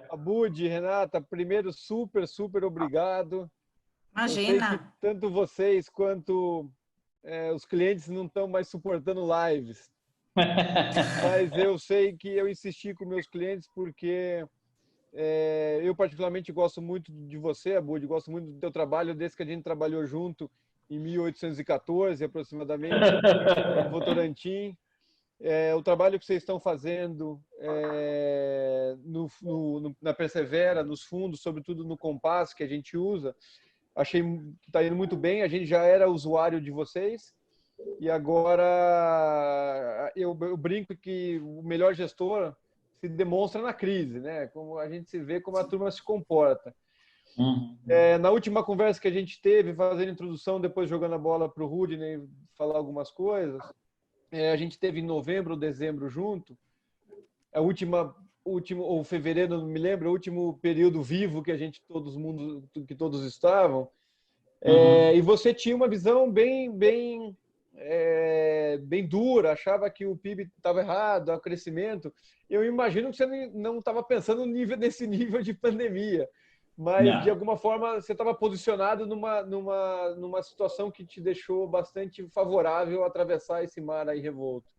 Abud, Renata, primeiro, super obrigado. Eu sei que Imagina. tanto vocês quanto os clientes não estão mais suportando lives, mas eu sei que eu insisti com meus clientes porque eu particularmente gosto muito de você, Abud, gosto muito do teu trabalho, desde que a gente trabalhou junto em 1814, aproximadamente, no Votorantim. O trabalho que vocês estão fazendo na Persevera, nos fundos, sobretudo no Compass que a gente usa, achei que está indo muito bem. A gente já era usuário de vocês e agora eu brinco que o melhor gestor se demonstra na crise, né? Como a gente se vê como a turma se comporta. Na última conversa que a gente teve, fazendo a introdução, depois jogando a bola para o Rudney falar algumas coisas, a gente teve em novembro ou dezembro junto, ou fevereiro, não me lembro, o último período vivo que que todos estavam. E você tinha uma visão bem dura, achava que o PIB estava errado, o crescimento. Eu imagino que você não estava pensando nesse nível de pandemia, mas de Não. alguma forma você estava posicionado numa situação que te deixou bastante favorável a atravessar esse mar aí revolto.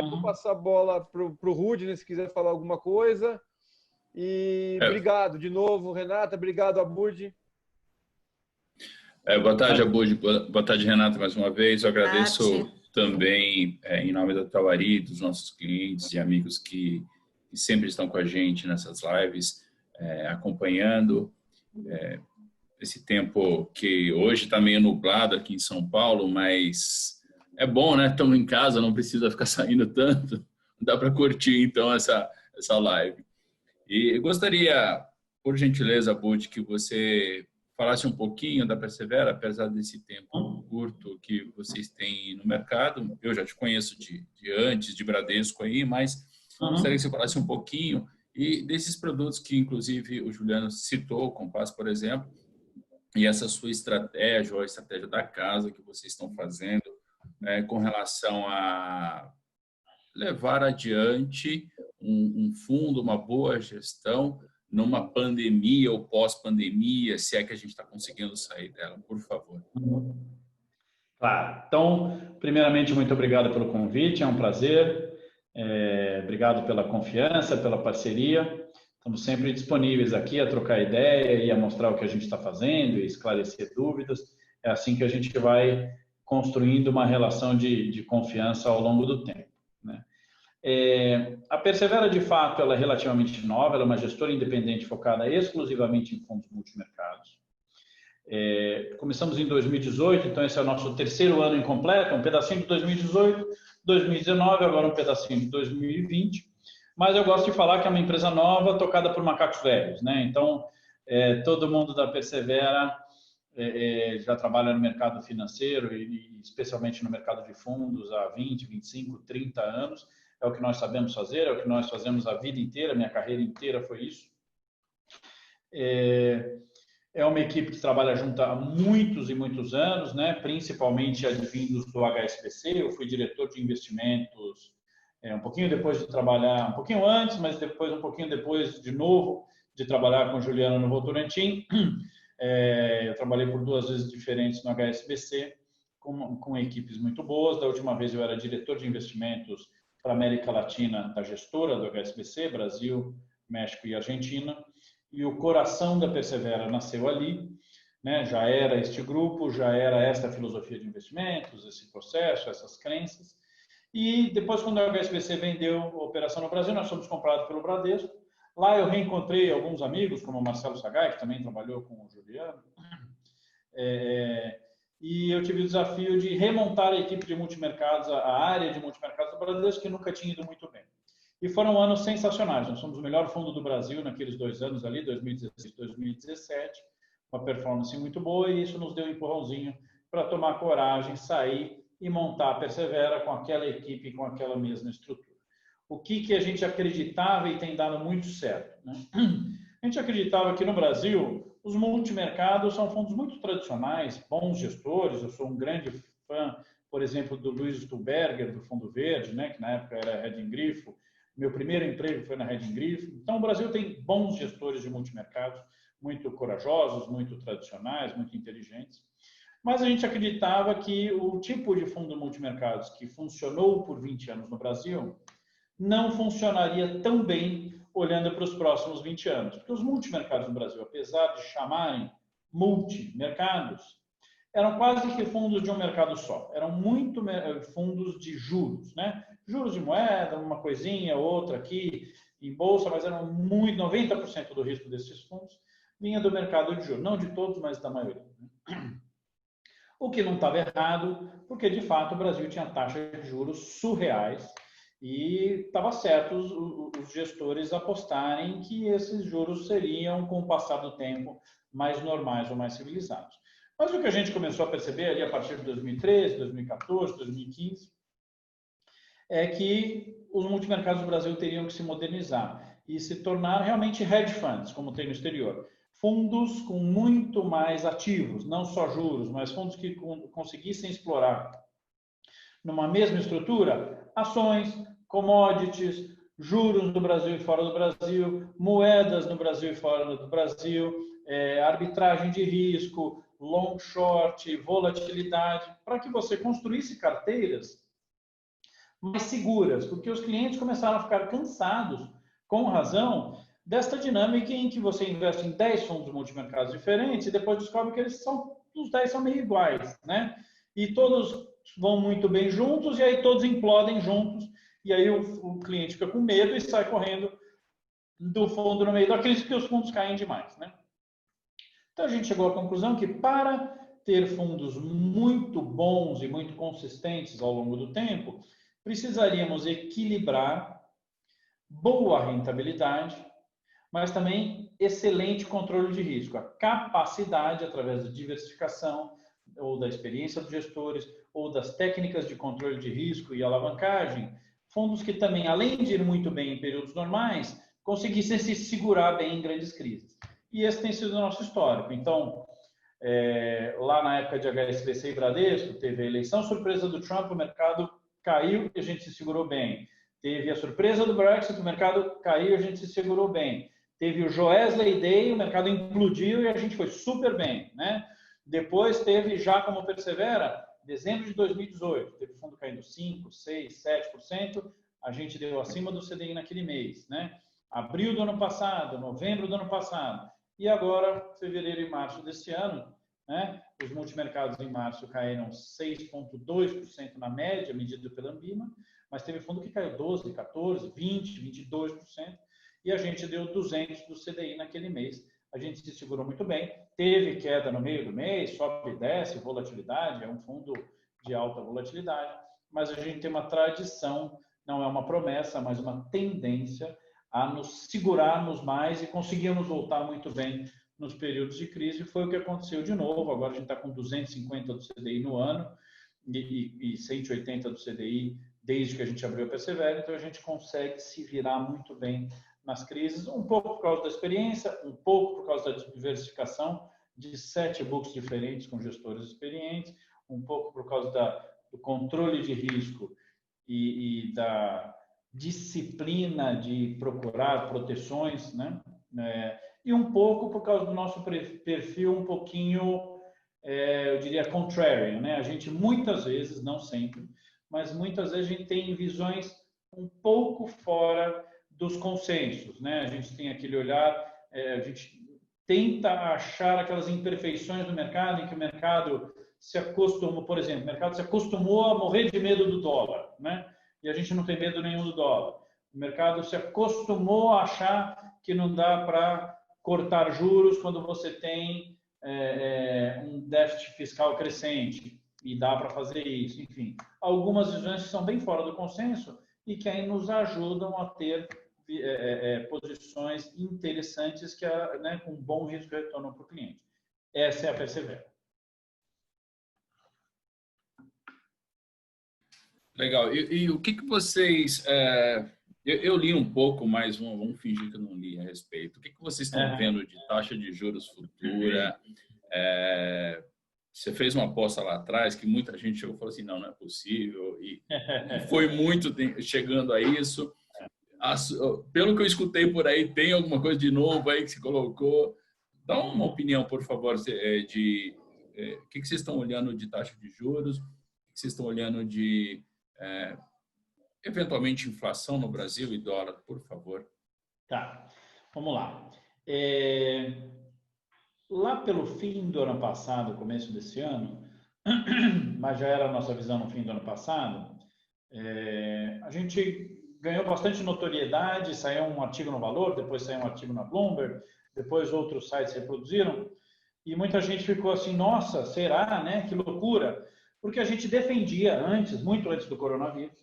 Vou passar a bola para o Rudney, se quiser falar alguma coisa. E obrigado de novo, Renata. Obrigado, Abud. Boa tarde, Abud. Boa tarde, Renata, mais uma vez. Eu agradeço também, em nome da Tauari, dos nossos clientes e amigos que sempre estão com a gente nessas lives, acompanhando esse tempo que hoje está meio nublado aqui em São Paulo, mas é bom, né? Estamos em casa, não precisa ficar saindo tanto. Dá para curtir, então, essa live. E gostaria, por gentileza, Abud, que você falasse um pouquinho da Persevera, apesar desse tempo curto que vocês têm no mercado. Eu já te conheço de antes, de Bradesco aí, mas gostaria que você falasse um pouquinho e desses produtos que, inclusive, o Juliano citou, o Compass, por exemplo, e essa sua estratégia, ou a estratégia da casa que vocês estão fazendo com relação a levar adiante um fundo, uma boa gestão, numa pandemia ou pós-pandemia, se é que a gente está conseguindo sair dela, por favor. Claro. Então, primeiramente, muito obrigado pelo convite, é um prazer. Obrigado pela confiança, pela parceria. Estamos sempre disponíveis aqui a trocar ideia e a mostrar o que a gente está fazendo e esclarecer dúvidas. É assim que a gente vai construindo uma relação de confiança ao longo do tempo, né? A Persevera, de fato, ela é relativamente nova, ela é uma gestora independente focada exclusivamente em fundos multimercados. Começamos em 2018, então esse é o nosso terceiro ano incompleto, um pedacinho de 2018, 2019, agora um pedacinho de 2020. Mas eu gosto de falar que é uma empresa nova tocada por macacos velhos, né? Então, todo mundo da Persevera já trabalha no mercado financeiro e especialmente no mercado de fundos há 20, 25, 30 anos. É o que nós sabemos fazer, é o que nós fazemos a vida inteira, minha carreira inteira foi isso. É uma equipe que trabalha junto há muitos e muitos anos, né? Principalmente advindos do HSBC. Eu fui diretor de investimentos um pouquinho depois de trabalhar, um pouquinho antes, mas depois um pouquinho depois de novo de trabalhar com o Juliano no Votorantim. Eu trabalhei por 2 vezes diferentes no HSBC, com equipes muito boas. Da última vez eu era diretor de investimentos para a América Latina da gestora do HSBC, Brasil, México e Argentina. E o coração da Persevera nasceu ali, né? Já era este grupo, já era esta filosofia de investimentos, esse processo, essas crenças. E depois, quando a HSBC vendeu a operação no Brasil, nós fomos comprados pelo Bradesco. Lá eu reencontrei alguns amigos, como o Marcelo Sagai, que também trabalhou com o Juliano. E eu tive o desafio de remontar a equipe de multimercados, a área de multimercados do Bradesco, que nunca tinha ido muito bem. E foram anos sensacionais. Nós somos o melhor fundo do Brasil naqueles 2 anos ali, 2016 e 2017, uma performance muito boa, e isso nos deu um empurrãozinho para tomar coragem, sair e montar a Persevera com aquela equipe, com aquela mesma estrutura. O que a gente acreditava e tem dado muito certo, né? A gente acreditava que no Brasil os multimercados são fundos muito tradicionais, bons gestores. Eu sou um grande fã, por exemplo, do Luiz Stuberger, do Fundo Verde, né, que na época era Reding Grifo, Meu primeiro emprego foi na Redding Griffin. Então, o Brasil tem bons gestores de multimercados, muito corajosos, muito tradicionais, muito inteligentes. Mas a gente acreditava que o tipo de fundo multimercados que funcionou por 20 anos no Brasil não funcionaria tão bem olhando para os próximos 20 anos. Porque os multimercados no Brasil, apesar de chamarem multimercados, eram quase que fundos de um mercado só. Eram muito fundos de juros, né? Juros de moeda, uma coisinha, outra aqui, em bolsa, mas eram muito, 90% do risco desses fundos vinha do mercado de juros. Não de todos, mas da maioria. O que não estava errado, porque de fato o Brasil tinha taxas de juros surreais e estava certo os gestores apostarem que esses juros seriam, com o passar do tempo, mais normais ou mais civilizados. Mas o que a gente começou a perceber ali a partir de 2013, 2014, 2015, é que os multimercados do Brasil teriam que se modernizar e se tornar realmente hedge funds, como tem no exterior. Fundos com muito mais ativos, não só juros, mas fundos que conseguissem explorar numa mesma estrutura ações, commodities, juros no Brasil e fora do Brasil, moedas no Brasil e fora do Brasil, arbitragem de risco, long short, volatilidade, para que você construísse carteiras mais seguras, porque os clientes começaram a ficar cansados, com razão, desta dinâmica em que você investe em 10 fundos multimercados diferentes e depois descobre que os 10 são meio iguais, né? E todos vão muito bem juntos e aí todos implodem juntos e aí o cliente fica com medo e sai correndo do fundo no meio da crise porque os fundos caem demais, né? Então a gente chegou à conclusão que para ter fundos muito bons e muito consistentes ao longo do tempo, precisaríamos equilibrar boa rentabilidade, mas também excelente controle de risco, a capacidade, através da diversificação ou da experiência dos gestores ou das técnicas de controle de risco e alavancagem, fundos que também, além de ir muito bem em períodos normais, conseguissem se segurar bem em grandes crises. E esse tem sido o nosso histórico. Então, lá na época de HSBC e Bradesco, teve a eleição surpresa do Trump, o mercado caiu e a gente se segurou bem. Teve a surpresa do Brexit, o mercado caiu e a gente se segurou bem. Teve o Joesley Day, o mercado implodiu e a gente foi super bem, né? Depois teve, já como persevera, dezembro de 2018, teve fundo caindo 5%, 6%, 7%, a gente deu acima do CDI naquele mês, né? Abril do ano passado, novembro do ano passado, e agora, fevereiro e março desse ano, né? Os multimercados em março caíram 6,2% na média, medida pela Ambima, mas teve fundo que caiu 12%, 14%, 20%, 22%, e a gente deu 200 do CDI naquele mês. A gente se segurou muito bem, teve queda no meio do mês, sobe e desce, volatilidade, é um fundo de alta volatilidade, mas a gente tem uma tradição, não é uma promessa, mas uma tendência a nos segurarmos mais e conseguirmos voltar muito bem nos períodos de crise. Foi o que aconteceu de novo. Agora a gente está com 250 do CDI no ano e 180 do CDI desde que a gente abriu a Persevera, então a gente consegue se virar muito bem nas crises, um pouco por causa da experiência, um pouco por causa da diversificação de 7 books diferentes com gestores experientes, um pouco por causa do controle de risco e da disciplina de procurar proteções, né? E um pouco por causa do nosso perfil um pouquinho, eu diria, contrarian, né? A gente muitas vezes, não sempre, mas muitas vezes a gente tem visões um pouco fora dos consensos, né? A gente tem aquele olhar, a gente tenta achar aquelas imperfeições do mercado em que o mercado se acostumou, por exemplo, o mercado se acostumou a morrer de medo do dólar, né? E a gente não tem medo nenhum do dólar. O mercado se acostumou a achar que não dá para cortar juros quando você tem um déficit fiscal crescente e dá para fazer isso. Enfim, algumas visões que são bem fora do consenso e que aí nos ajudam a ter posições interessantes que, né, com bom risco de retorno para o cliente. Essa é a Persevera. Legal. E o que vocês... eu li um pouco, mas vamos fingir que eu não li a respeito. O que vocês estão vendo de taxa de juros futura? Você fez uma aposta lá atrás que muita gente chegou e falou assim, não é possível. E foi muito chegando a isso. pelo que eu escutei por aí, tem alguma coisa de novo aí que se colocou. Dá uma opinião, por favor, de o que vocês estão olhando de taxa de juros, o que vocês estão olhando de, eventualmente, inflação no Brasil e dólar, por favor. Tá, vamos lá. Lá pelo fim do ano passado, começo desse ano, mas já era a nossa visão no fim do ano passado, a gente ganhou bastante notoriedade, saiu um artigo no Valor, depois saiu um artigo na Bloomberg, depois outros sites reproduziram, e muita gente ficou assim, nossa, será, né? Que loucura! Porque a gente defendia antes, muito antes do coronavírus,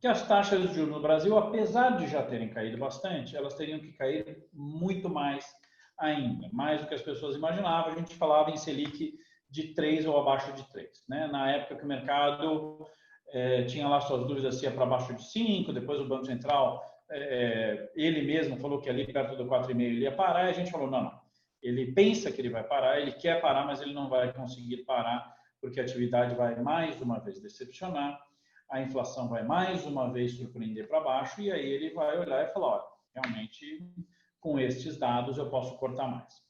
que as taxas de juros no Brasil, apesar de já terem caído bastante, elas teriam que cair muito mais ainda, mais do que as pessoas imaginavam. A gente falava em Selic de 3 ou abaixo de 3, né? Na época que o mercado tinha lá suas dúvidas se ia para baixo de 5, depois o Banco Central, ele mesmo falou que ali perto do 4,5 ele ia parar, e a gente falou, não, ele pensa que ele vai parar, ele quer parar, mas ele não vai conseguir parar, porque a atividade vai mais uma vez decepcionar, a inflação vai mais uma vez surpreender para baixo, e aí ele vai olhar e falar, olha, realmente, com estes dados eu posso cortar mais.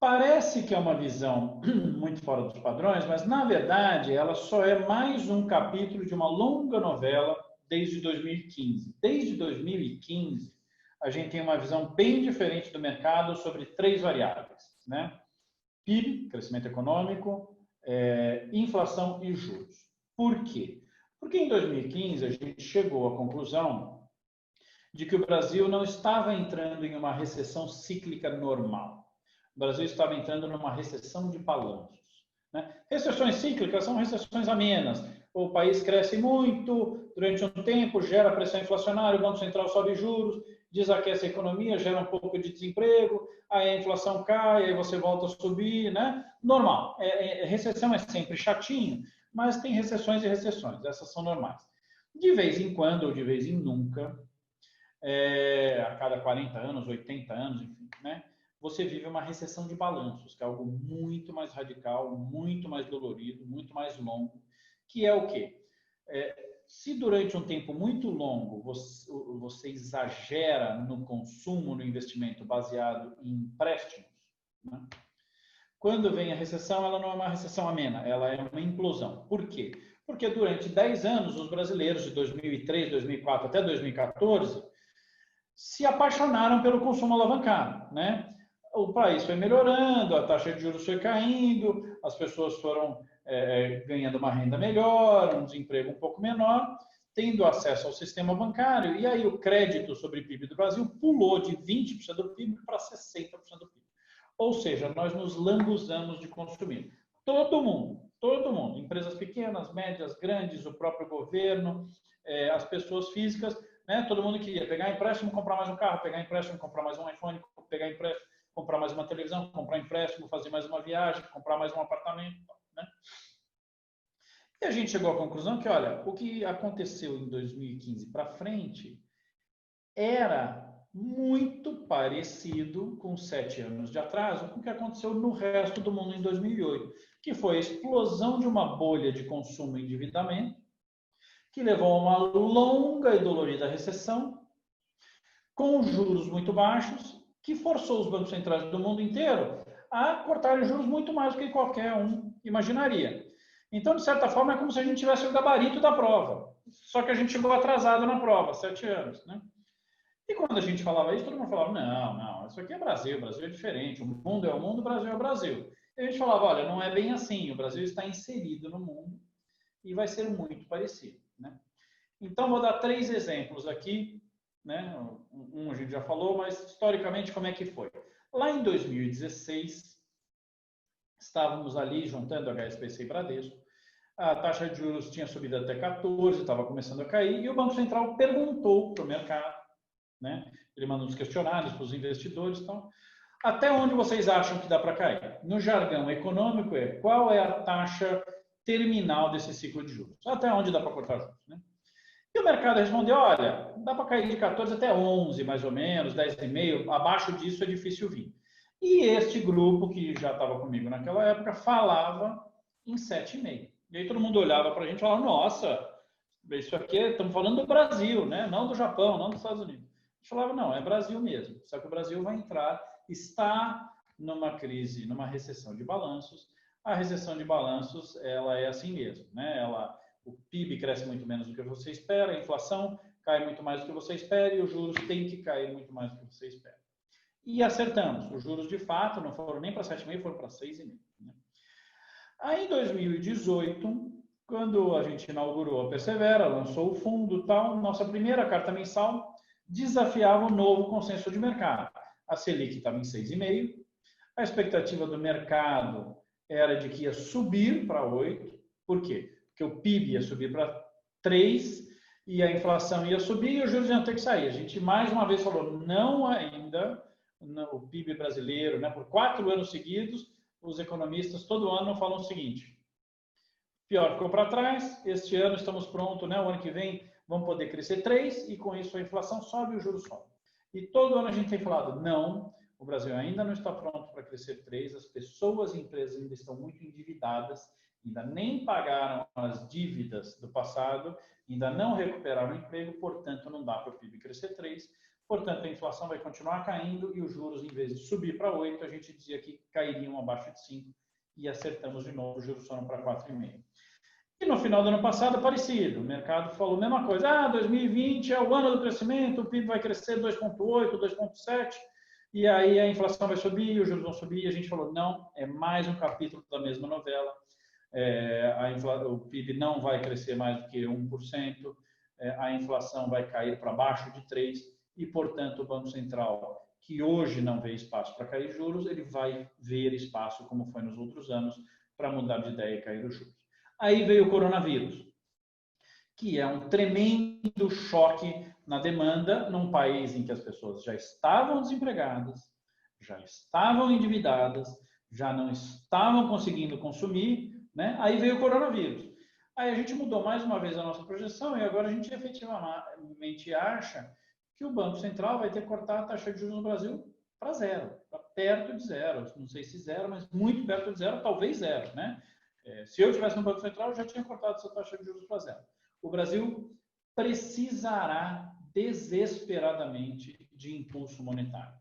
Parece que é uma visão muito fora dos padrões, mas, na verdade, ela só é mais um capítulo de uma longa novela desde 2015. Desde 2015, a gente tem uma visão bem diferente do mercado sobre 3 variáveis, né? PIB, crescimento econômico, inflação e juros. Por quê? Porque em 2015 a gente chegou à conclusão de que o Brasil não estava entrando em uma recessão cíclica normal. O Brasil estava entrando numa recessão de balanços, né? Recessões cíclicas são recessões amenas. O país cresce muito durante um tempo, gera pressão inflacionária, o Banco Central sobe juros, desaquece a economia, gera um pouco de desemprego, aí a inflação cai, aí você volta a subir, né? Normal. Recessão é sempre chatinho, mas tem recessões e recessões, essas são normais. De vez em quando, ou de vez em nunca, a cada 40 anos, 80 anos, enfim, né? Você vive uma recessão de balanços, que é algo muito mais radical, muito mais dolorido, muito mais longo, que é o quê? Se durante um tempo muito longo você exagera no consumo, no investimento baseado em empréstimos, né? Quando vem a recessão, ela não é uma recessão amena, ela é uma implosão. Por quê? Porque durante 10 anos, os brasileiros de 2003, 2004 até 2014 se apaixonaram pelo consumo alavancado, né? O país foi melhorando, a taxa de juros foi caindo, as pessoas foram ganhando uma renda melhor, um desemprego um pouco menor, tendo acesso ao sistema bancário, e aí o crédito sobre o PIB do Brasil pulou de 20% do PIB para 60% do PIB. Ou seja, nós nos lambuzamos de consumir. Todo mundo, empresas pequenas, médias, grandes, o próprio governo, as pessoas físicas, né? Todo mundo queria pegar empréstimo, comprar mais um carro, pegar empréstimo, comprar mais um iPhone, pegar empréstimo, comprar mais uma televisão, comprar empréstimo, fazer mais uma viagem, comprar mais um apartamento, né? E a gente chegou à conclusão que, olha, o que aconteceu em 2015 para frente era muito parecido com 7 anos de atraso com o que aconteceu no resto do mundo em 2008, que foi a explosão de uma bolha de consumo e endividamento, que levou a uma longa e dolorida recessão, com juros muito baixos, que forçou os bancos centrais do mundo inteiro a cortarem juros muito mais do que qualquer um imaginaria. Então, de certa forma, é como se a gente tivesse o gabarito da prova, só que a gente chegou atrasado na prova, 7 anos, né? E quando a gente falava isso, todo mundo falava, não, isso aqui é Brasil, o Brasil é diferente, o mundo é o mundo, o Brasil é o Brasil. E a gente falava, olha, não é bem assim, o Brasil está inserido no mundo e vai ser muito parecido, né? Então, vou dar 3 exemplos aqui, né? Um a gente já falou, mas historicamente como é que foi? Lá em 2016, estávamos ali juntando HSBC e Bradesco, a taxa de juros tinha subido até 14, estava começando a cair, e o Banco Central perguntou para o mercado, né? Ele mandou uns questionários para os investidores, então, até onde vocês acham que dá para cair? No jargão econômico qual é a taxa terminal desse ciclo de juros? Até onde dá para cortar juros, né? E o mercado respondeu, olha, dá para cair de 14 até 11, mais ou menos, 10,5, abaixo disso é difícil vir. E este grupo, que já estava comigo naquela época, falava em 7,5. E aí todo mundo olhava para a gente e falava, nossa, isso aqui, estamos falando do Brasil, né? Não do Japão, não dos Estados Unidos. A gente falava, não, é Brasil mesmo. Só que o Brasil vai entrar, está numa crise, numa recessão de balanços. A recessão de balanços, ela é assim mesmo, né? O PIB cresce muito menos do que você espera, a inflação cai muito mais do que você espera e os juros têm que cair muito mais do que você espera. E acertamos. Os juros, de fato, não foram nem para 7,5%, foram para 6,5%. Né? Aí, em 2018, quando a gente inaugurou a Persevera, lançou o fundo e tal, nossa primeira carta mensal desafiava o novo consenso de mercado. A Selic estava em 6,5%, a expectativa do mercado era de que ia subir para 8%. Por quê? Porque o PIB ia subir para 3% e a inflação ia subir e os juros iam ter que sair. A gente, mais uma vez, falou, não ainda, o PIB brasileiro, né, por 4 anos seguidos, os economistas todo ano falam o seguinte, pior ficou para trás, este ano estamos prontos, né, o ano que vem vamos poder crescer 3% e com isso a inflação sobe e o juros sobe. E todo ano a gente tem falado, não, o Brasil ainda não está pronto para crescer 3%, as pessoas e empresas ainda estão muito endividadas, ainda nem pagaram as dívidas do passado, ainda não recuperaram o emprego, portanto não dá para o PIB crescer 3%, portanto a inflação vai continuar caindo e os juros, em vez de subir para 8%, a gente dizia que cairiam abaixo de 5% e acertamos de novo, os juros foram para 4,5%. E no final do ano passado, parecido, o mercado falou a mesma coisa, 2020 é o ano do crescimento, o PIB vai crescer 2,8%, 2,7%, e aí a inflação vai subir, os juros vão subir, e a gente falou, não, é mais um capítulo da mesma novela, o PIB não vai crescer mais do que 1%, a inflação vai cair para baixo de 3%, e, portanto, o Banco Central, que hoje não vê espaço para cair juros, ele vai ver espaço, como foi nos outros anos, para mudar de ideia e cair os juros. Aí veio o coronavírus, que é um tremendo choque na demanda num país em que as pessoas já estavam desempregadas, já estavam endividadas, já não estavam conseguindo consumir, né? Aí veio o coronavírus. Aí a gente mudou mais uma vez a nossa projeção e agora a gente efetivamente acha que o Banco Central vai ter que cortar a taxa de juros no Brasil para 0, para perto de 0. Não sei se 0, mas muito perto de 0, talvez 0, né? Se eu estivesse no Banco Central, eu já tinha cortado essa taxa de juros para 0. O Brasil precisará desesperadamente de impulso monetário.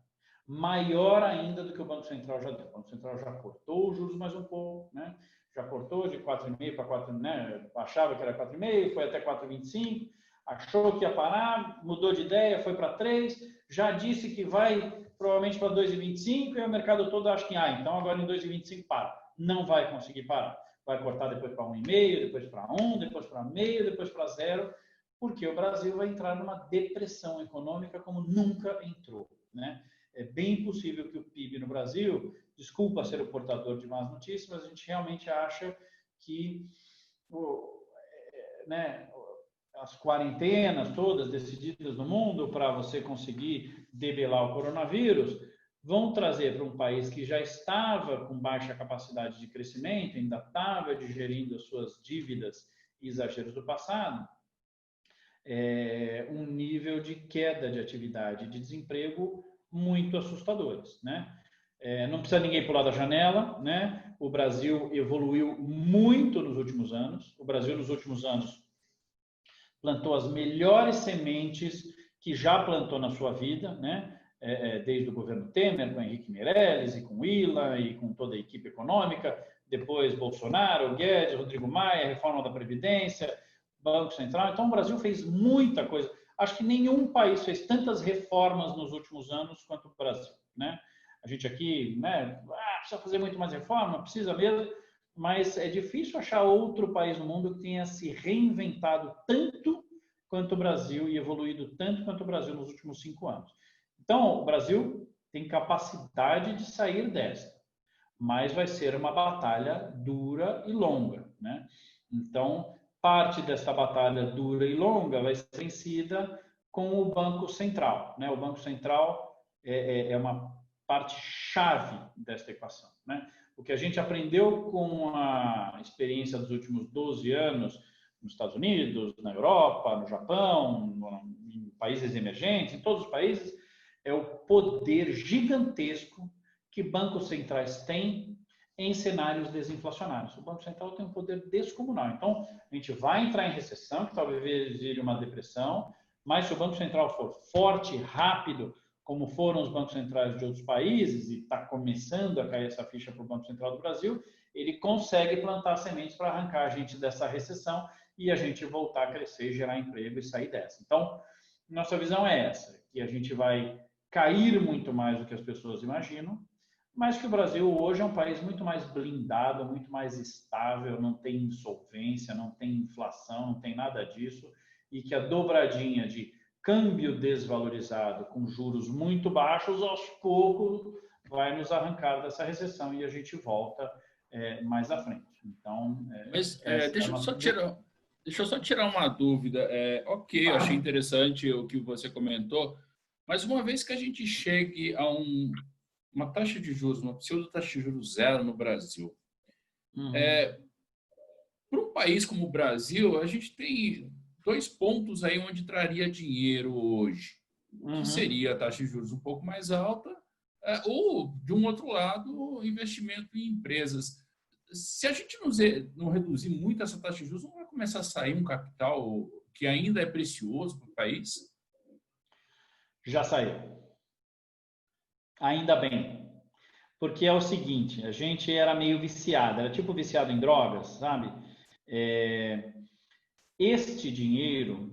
Maior ainda do que o Banco Central já deu. O Banco Central já cortou os juros mais um pouco, né? Já cortou de 4,5 para 4, né? Achava que era 4,5, foi até 4,25, achou que ia parar, mudou de ideia, foi para 3, já disse que vai provavelmente para 2,25 e o mercado todo acha que, então agora em 2,25 para. Não vai conseguir parar. Vai cortar depois para 1,5, depois para 1, depois para meio, depois para 0, porque o Brasil vai entrar numa depressão econômica como nunca entrou, né? É bem possível que o PIB no Brasil, desculpa ser o portador de más notícias, mas a gente realmente acha que as quarentenas todas decididas no mundo para você conseguir debelar o coronavírus vão trazer para um país que já estava com baixa capacidade de crescimento, ainda estava digerindo as suas dívidas e exageros do passado, um nível de queda de atividade e de desemprego muito assustadores, né? Não precisa ninguém pular da janela, né? O Brasil evoluiu muito nos últimos anos. O Brasil, nos últimos anos, plantou as melhores sementes que já plantou na sua vida, né? Desde o governo Temer, com Henrique Meirelles, e com Ila, e com toda a equipe econômica, depois Bolsonaro, Guedes, Rodrigo Maia, reforma da Previdência, Banco Central. Então, o Brasil fez muita coisa. Acho que nenhum país fez tantas reformas nos últimos anos quanto o Brasil, né? A gente aqui, né, precisa fazer muito mais reforma, precisa mesmo, mas é difícil achar outro país no mundo que tenha se reinventado tanto quanto o Brasil e evoluído tanto quanto o Brasil nos últimos 5 anos. Então, o Brasil tem capacidade de sair desta, mas vai ser uma batalha dura e longa, né? Então, parte dessa batalha dura e longa vai ser vencida com o Banco Central, né? O Banco Central é uma parte chave desta equação, né? O que a gente aprendeu com a experiência dos últimos 12 anos nos Estados Unidos, na Europa, no Japão, em países emergentes, em todos os países, é o poder gigantesco que bancos centrais têm em cenários desinflacionários. O Banco Central tem um poder descomunal. Então, a gente vai entrar em recessão, que talvez vire uma depressão, mas se o Banco Central for forte, rápido, como foram os bancos centrais de outros países, e está começando a cair essa ficha para o Banco Central do Brasil, ele consegue plantar sementes para arrancar a gente dessa recessão e a gente voltar a crescer, gerar emprego e sair dessa. Então, nossa visão é essa, que a gente vai cair muito mais do que as pessoas imaginam, mas que o Brasil hoje é um país muito mais blindado, muito mais estável, não tem insolvência, não tem inflação, não tem nada disso, e que a dobradinha de câmbio desvalorizado com juros muito baixos, aos poucos vai nos arrancar dessa recessão e a gente volta mais à frente. Então, mas deixa eu só tirar uma dúvida. Ok, eu achei interessante o que você comentou, mas uma vez que a gente chegue a uma taxa de juros, uma pseudo taxa de juros zero no Brasil, para um país como o Brasil, a gente tem 2 pontos aí onde traria dinheiro hoje, que seria a taxa de juros um pouco mais alta, ou, de um outro lado, investimento em empresas. Se a gente não reduzir muito essa taxa de juros, não vai começar a sair um capital que ainda é precioso para o país? Já saiu. Ainda bem. Porque é o seguinte, a gente era meio viciado, era tipo viciado em drogas, sabe? Este dinheiro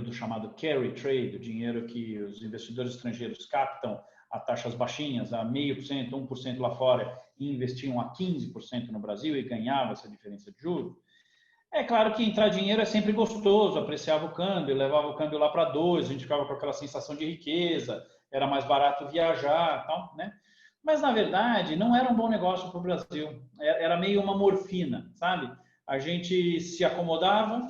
do chamado carry trade, o dinheiro que os investidores estrangeiros captam a taxas baixinhas, a 0,5%, 1% lá fora, e investiam a 15% no Brasil e ganhava essa diferença de juros. É claro que entrar dinheiro é sempre gostoso, apreciava o câmbio, levava o câmbio lá para 2, a gente ficava com aquela sensação de riqueza, era mais barato viajar, tal, né? Mas, na verdade, não era um bom negócio para o Brasil. Era meio uma morfina, sabe? A gente se acomodava,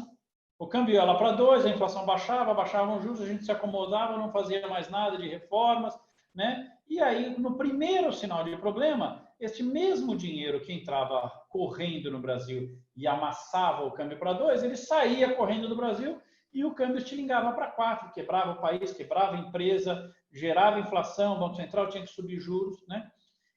o câmbio ia lá para 2, a inflação baixavam os juros, a gente se acomodava, não fazia mais nada de reformas, né? E aí, no primeiro sinal de problema, este mesmo dinheiro que entrava correndo no Brasil e amassava o câmbio para 2, ele saía correndo do Brasil e o câmbio estilingava para 4, quebrava o país, quebrava a empresa, gerava inflação, o Banco Central tinha que subir juros, né?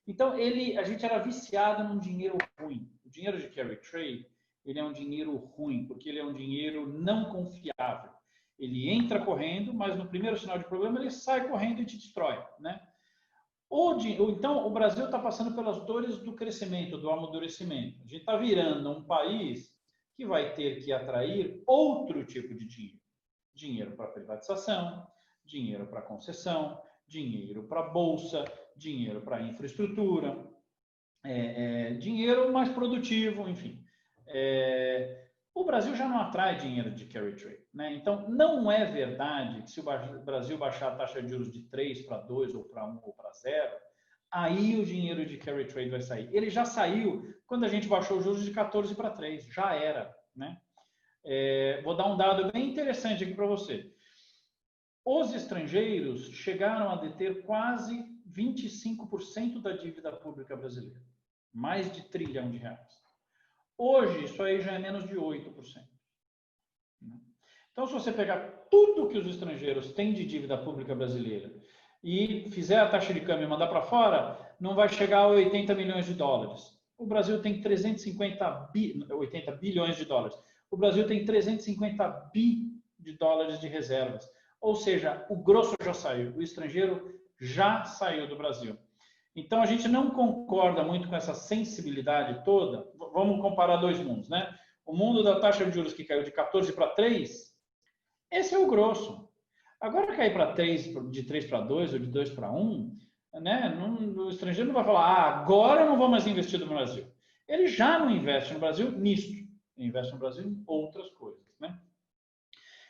Então, a gente era viciado num dinheiro ruim. O dinheiro de carry trade, ele é um dinheiro ruim, porque ele é um dinheiro não confiável. Ele entra correndo, mas no primeiro sinal de problema ele sai correndo e te destrói, né? Então, o Brasil está passando pelas dores do crescimento, do amadurecimento. A gente está virando um país que vai ter que atrair outro tipo de dinheiro. Dinheiro para privatização, dinheiro para concessão, dinheiro para bolsa, dinheiro para infraestrutura, dinheiro mais produtivo, enfim. O Brasil já não atrai dinheiro de carry trade, né? Então, não é verdade que se o Brasil baixar a taxa de juros de 3 para 2 ou para 1 ou para 0, aí o dinheiro de carry trade vai sair. Ele já saiu quando a gente baixou os juros de 14 para 3, já era, né? Vou dar um dado bem interessante aqui para você. Os estrangeiros chegaram a deter quase 25% da dívida pública brasileira, mais de R$ 1 trilhão. Hoje, isso aí já é menos de 8%. Então, se você pegar tudo que os estrangeiros têm de dívida pública brasileira e fizer a taxa de câmbio e mandar para fora, não vai chegar a 80 milhões de dólares. O Brasil tem 80 bilhões de dólares. O Brasil tem 350 bi de dólares de reservas. Ou seja, o grosso já saiu, o estrangeiro já saiu do Brasil. Então, a gente não concorda muito com essa sensibilidade toda. Vamos comparar 2 mundos, né? O mundo da taxa de juros que caiu de 14 para 3, esse é o grosso. Agora cair para 3, de 3 para 2 ou de 2 para 1, né? O estrangeiro não vai falar, agora eu não vou mais investir no Brasil. Ele já não investe no Brasil nisso. Ele investe no Brasil em outras coisas, né?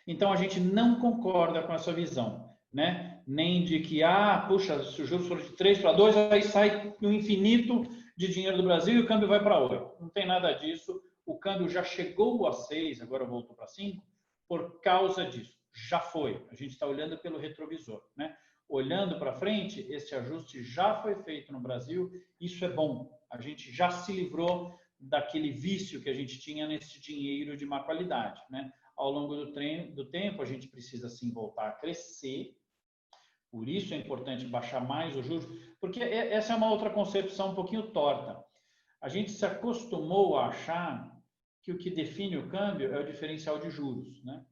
Então, a gente não concorda com essa visão, né? Nem de que, puxa, se os juros forem de 3 para 2, aí sai um infinito de dinheiro do Brasil e o câmbio vai para 8. Não tem nada disso. O câmbio já chegou a 6, agora voltou para 5, por causa disso. Já foi. A gente está olhando pelo retrovisor, né? Olhando para frente, esse ajuste já foi feito no Brasil. Isso é bom. A gente já se livrou daquele vício que a gente tinha nesse dinheiro de má qualidade, né? Ao longo do tempo, a gente precisa sim voltar a crescer. Por isso é importante baixar mais os juros, porque essa é uma outra concepção um pouquinho torta. a gente se acostumou a achar que o que define o câmbio é o diferencial de juros, né?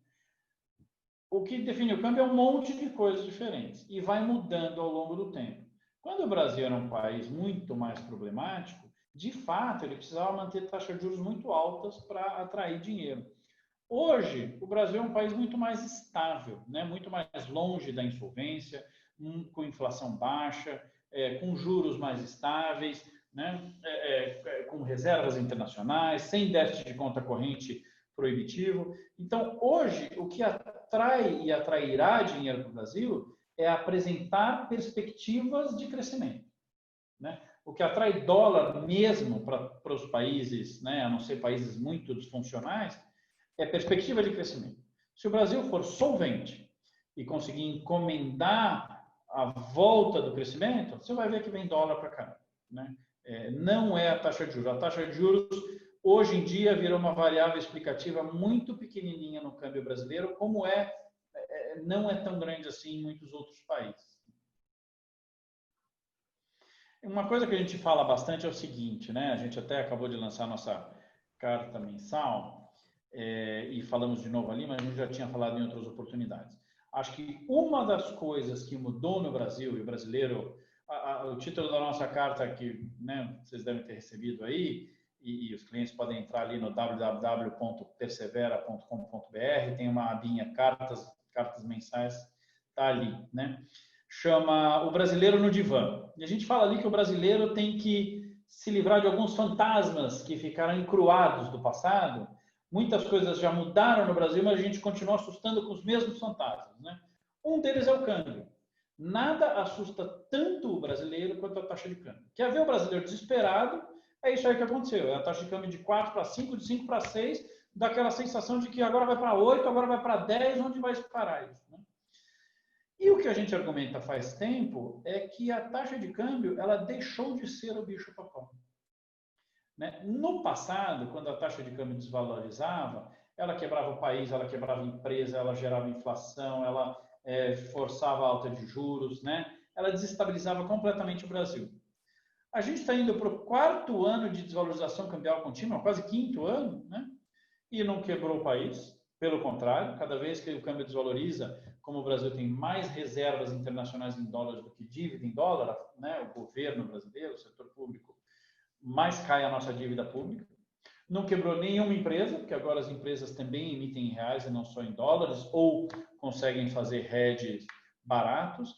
O que define o câmbio é um monte de coisas diferentes e vai mudando ao longo do tempo. Quando o Brasil era um país muito mais problemático, de fato, ele precisava manter taxas de juros muito altas para atrair dinheiro. Hoje, o Brasil é um país muito mais estável, né? Muito mais longe da insolvência, com inflação baixa, com juros mais estáveis, né? Com reservas internacionais, sem déficit de conta corrente proibitivo. Então, hoje, o que atrai e atrairá dinheiro para o Brasil é apresentar perspectivas de crescimento, né? O que atrai dólar mesmo para os países, né, a não ser países muito disfuncionais, é perspectiva de crescimento. Se o Brasil for solvente e conseguir encomendar a volta do crescimento, você vai ver que vem dólar para cá, né? Não é a taxa de juros. A taxa de juros, hoje em dia, virou uma variável explicativa muito pequenininha no câmbio brasileiro, como não é tão grande assim em muitos outros países. Uma coisa que a gente fala bastante é o seguinte, né? A gente até acabou de lançar a nossa carta mensal e falamos de novo ali, mas a gente já tinha falado em outras oportunidades. Acho que uma das coisas que mudou no Brasil, e o brasileiro, o título da nossa carta que, né, vocês devem ter recebido aí, e os clientes podem entrar ali no www.persevera.com.br, tem uma abinha cartas mensais, tá ali, né? Chama O Brasileiro no Divã. E a gente fala ali que o brasileiro tem que se livrar de alguns fantasmas que ficaram encruados do passado. Muitas coisas já mudaram no Brasil, mas a gente continua assustando com os mesmos fantasmas, né? Um deles é o câmbio. Nada assusta tanto o brasileiro quanto a taxa de câmbio. Quer ver o brasileiro desesperado? É isso aí que aconteceu. É a taxa de câmbio de 4 para 5, de 5 para 6, daquela sensação de que agora vai para 8, agora vai para 10, onde vai parar isso, né? E o que a gente argumenta faz tempo é que a taxa de câmbio ela deixou de ser o bicho-papão, né? No passado, quando a taxa de câmbio desvalorizava, ela quebrava o país, ela quebrava a empresa, ela gerava inflação, ela forçava a alta de juros, né? Ela desestabilizava completamente o Brasil. A gente está indo para o 4º ano de desvalorização cambial contínua, quase 5º ano, né? E não quebrou o país. Pelo contrário, cada vez que o câmbio desvaloriza, como o Brasil tem mais reservas internacionais em dólares do que dívida em dólar, né? O governo brasileiro, o setor público, mais cai a nossa dívida pública. Não quebrou nenhuma empresa, porque agora as empresas também emitem em reais e não só em dólares, ou conseguem fazer hedges baratos.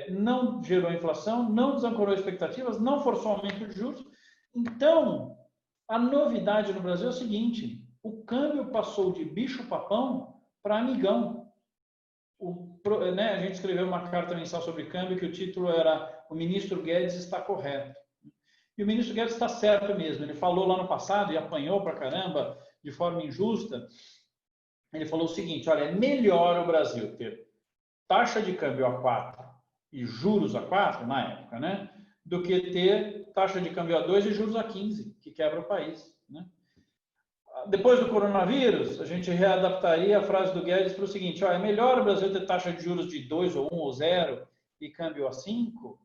Não gerou inflação, não desancorou expectativas, não forçou aumento de juros. Então, a novidade no Brasil é o seguinte: o câmbio passou de bicho-papão para amigão. A gente escreveu uma carta mensal sobre câmbio que o título era "O ministro Guedes está correto". E o ministro Guedes está certo mesmo. Ele falou lá no passado e apanhou para caramba de forma injusta. Ele falou o seguinte: olha, é melhor o Brasil ter taxa de câmbio a 4 e juros a 4, na época, né? Do que ter taxa de câmbio a 2 e juros a 15, que quebra o país, né? Depois do coronavírus, a gente readaptaria a frase do Guedes para o seguinte: é melhor o Brasil ter taxa de juros de 2 ou 1 ou 0 e câmbio a 5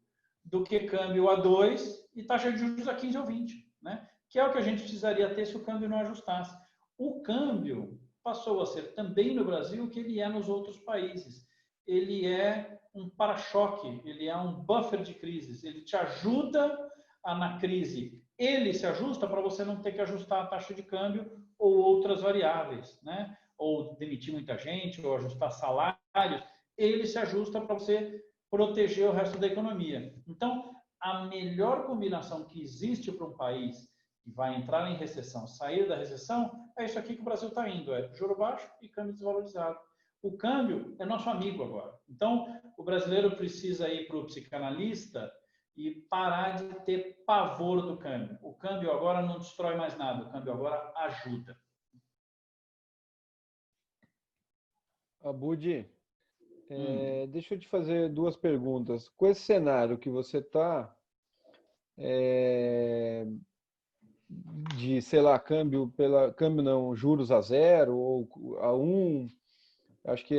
do que câmbio a 2 e taxa de juros a 15 ou 20, né? Que é o que a gente precisaria ter se o câmbio não ajustasse. O câmbio passou a ser também no Brasil o que ele é nos outros países. Ele é um para-choque, ele é um buffer de crises, ele te ajuda na crise. Ele se ajusta para você não ter que ajustar a taxa de câmbio ou outras variáveis, né? Ou demitir muita gente, ou ajustar salários. Ele se ajusta para você proteger o resto da economia. Então, a melhor combinação que existe para um país que vai entrar em recessão, sair da recessão, é isso aqui que o Brasil está indo: é juro baixo e câmbio desvalorizado. O câmbio é nosso amigo agora. Então, o brasileiro precisa ir para o psicanalista e parar de ter pavor do câmbio. O câmbio agora não destrói mais nada, o câmbio agora ajuda. Abud, deixa eu te fazer 2 perguntas. Com esse cenário que você está, de, sei lá, câmbio não, juros a 0 ou a 1, acho que